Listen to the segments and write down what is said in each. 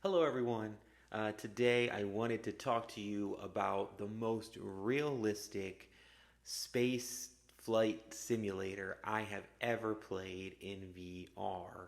Hello, everyone. Today, I wanted to talk to you about the most realistic space flight simulator I have ever played in VR.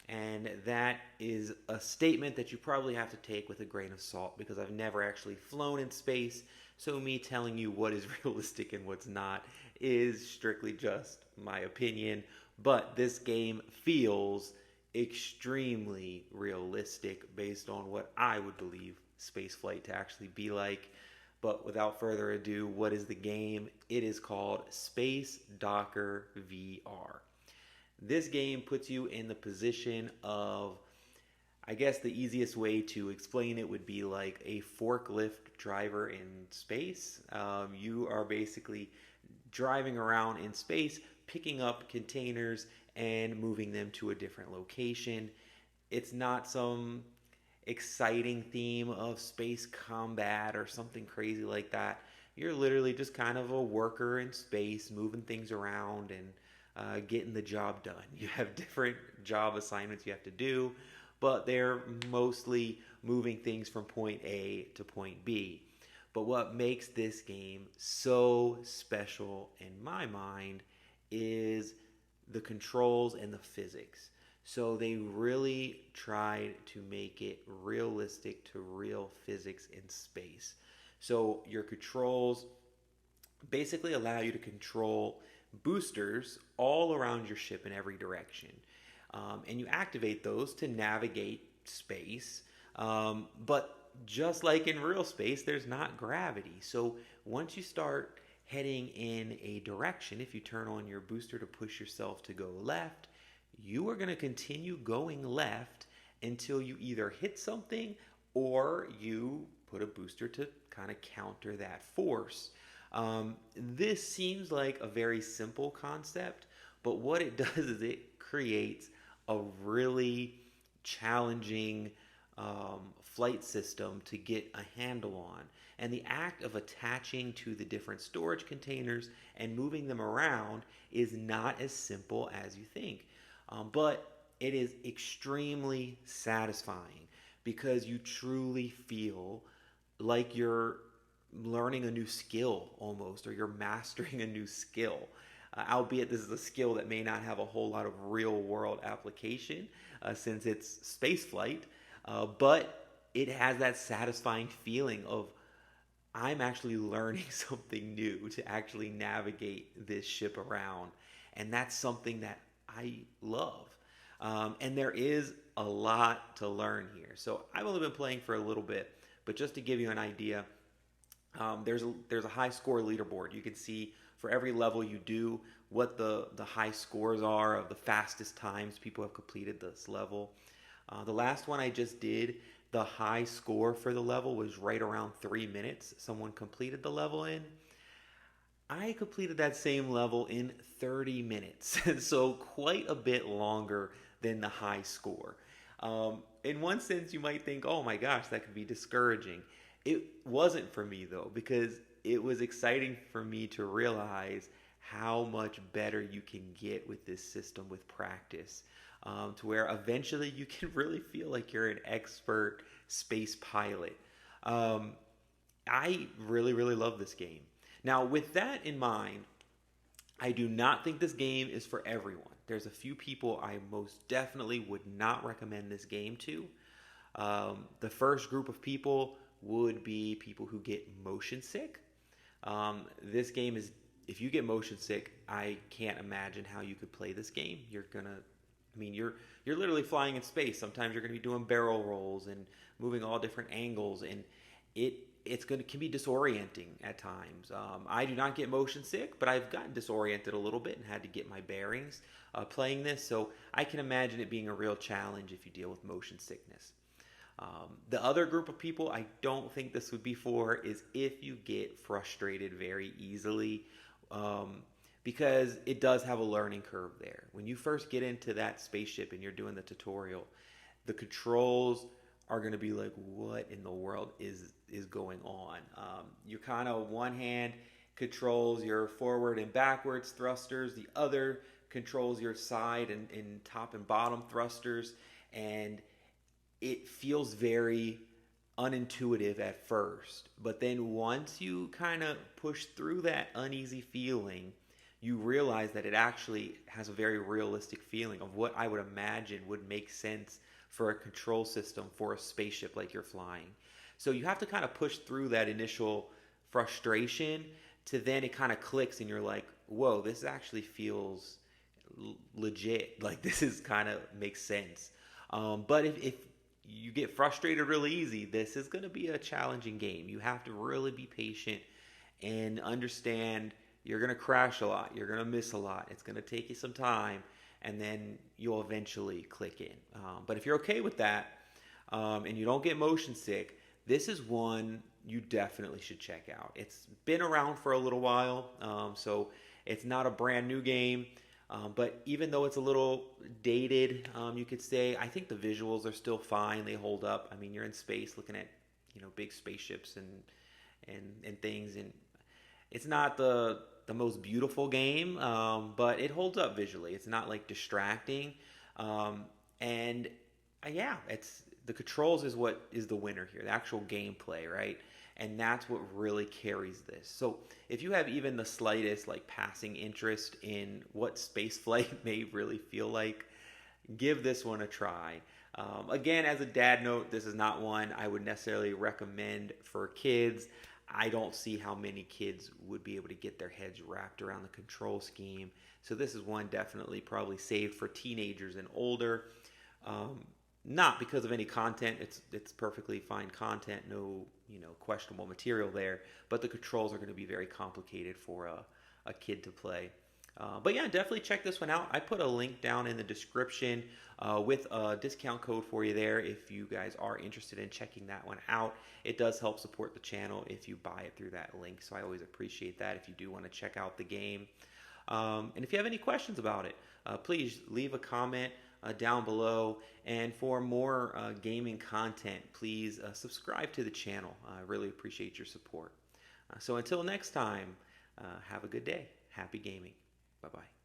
And that is a statement that you probably have to take with a grain of salt because I've never actually flown in space. So, me telling you what is realistic and what's not is strictly just my opinion. But this game feels extremely realistic based on what I would believe spaceflight to actually be like. But without further ado, what is the game? It is called Space Docker VR. This game puts you in the position of, I guess the easiest way to explain it would be like a forklift driver in space. You are basically driving around in space, picking up containers and moving them to a different location. It's not some exciting theme of space combat or something crazy like that. You're literally just kind of a worker in space, moving things around and getting the job done. You have different job assignments you have to do, but they're mostly moving things from point A to point B. But what makes this game so special in my mind is the controls and the physics. So they really tried to make it realistic to real physics in space. So your controls basically allow you to control boosters all around your ship in every direction. And you activate those to navigate space. But just like in real space, there's not gravity. So once you start heading in a direction, if you turn on your booster to push yourself to go left, you are going to continue going left until you either hit something or you put a booster to kind of counter that force. This seems like a very simple concept, but what it does is it creates a really challenging flight system to get a handle on. And the act of attaching to the different storage containers and moving them around is not as simple as you think. But it is extremely satisfying because you truly feel like you're learning a new skill almost, or you're mastering a new skill. Albeit this is a skill that may not have a whole lot of real world application since it's spaceflight, but it has that satisfying feeling of I'm actually learning something new to actually navigate this ship around. And that's something that I love. And there is a lot to learn here. So I've only been playing for a little bit, but just to give you an idea, there's a high score leaderboard. You can see for every level you do what the high scores are of the fastest times people have completed this level. The last one I just did, the high score for the level was right around 3 minutes. Someone completed the level in. I completed that same level in 30 minutes, so quite a bit longer than the high score. In one sense, you might think, oh my gosh, that could be discouraging. It wasn't for me though, because it was exciting for me to realize how much better you can get with this system with practice, to where eventually you can really feel like you're an expert space pilot. I really, really love this game. Now, with that in mind, I do not think this game is for everyone. There's a few people I most definitely would not recommend this game to. The first group of people would be people who get motion sick. This game is, if you get motion sick, I can't imagine how you could play this game. You're literally flying in space. Sometimes you're gonna be doing barrel rolls and moving all different angles, and can be disorienting at times. I do not get motion sick, but I've gotten disoriented a little bit and had to get my bearings playing this. So I can imagine it being a real challenge if you deal with motion sickness. The other group of people I don't think this would be for is if you get frustrated very easily, because it does have a learning curve there. When you first get into that spaceship and you're doing the tutorial, the controls are going to be like, what in the world is going on? You kind of, one hand controls your forward and backwards thrusters, the other controls your side and top and bottom thrusters, and it feels very unintuitive at first, but then once you kind of push through that uneasy feeling, you realize that it actually has a very realistic feeling of what I would imagine would make sense for a control system for a spaceship like you're flying. So you have to kind of push through that initial frustration to then it kind of clicks and you're like, whoa, this actually feels legit. Like this is kind of makes sense. But if you get frustrated really easy, this is going to be a challenging game. You have to really be patient and understand you're going to crash a lot. You're going to miss a lot. It's going to take you some time, and then you'll eventually click in. But if you're okay with that and you don't get motion sick, this is one you definitely should check out. It's been around for a little while, so it's not a brand new game. But even though it's a little dated, you could say, I think the visuals are still fine. They hold up. I mean, you're in space looking at, big spaceships and things, and it's not the most beautiful game, but it holds up visually. It's not like distracting, and yeah, it's the controls is what is the winner here. The actual gameplay, right? And that's what really carries this. So if you have even the slightest like passing interest in what spaceflight may really feel like, give this one a try. Again, as a dad note, this is not one I would necessarily recommend for kids. I don't see how many kids would be able to get their heads wrapped around the control scheme. So this is one definitely probably saved for teenagers and older. Not because of any content. It's perfectly fine content. No, questionable material there. But the controls are going to be very complicated for a kid to play. But yeah, definitely check this one out. I put a link down in the description with a discount code for you there if you guys are interested in checking that one out. It does help support the channel if you buy it through that link, so I always appreciate that if you do want to check out the game. And if you have any questions about it, please leave a comment down below. And for more gaming content, please subscribe to the channel. I really appreciate your support. So until next time, have a good day. Happy gaming. Bye-bye.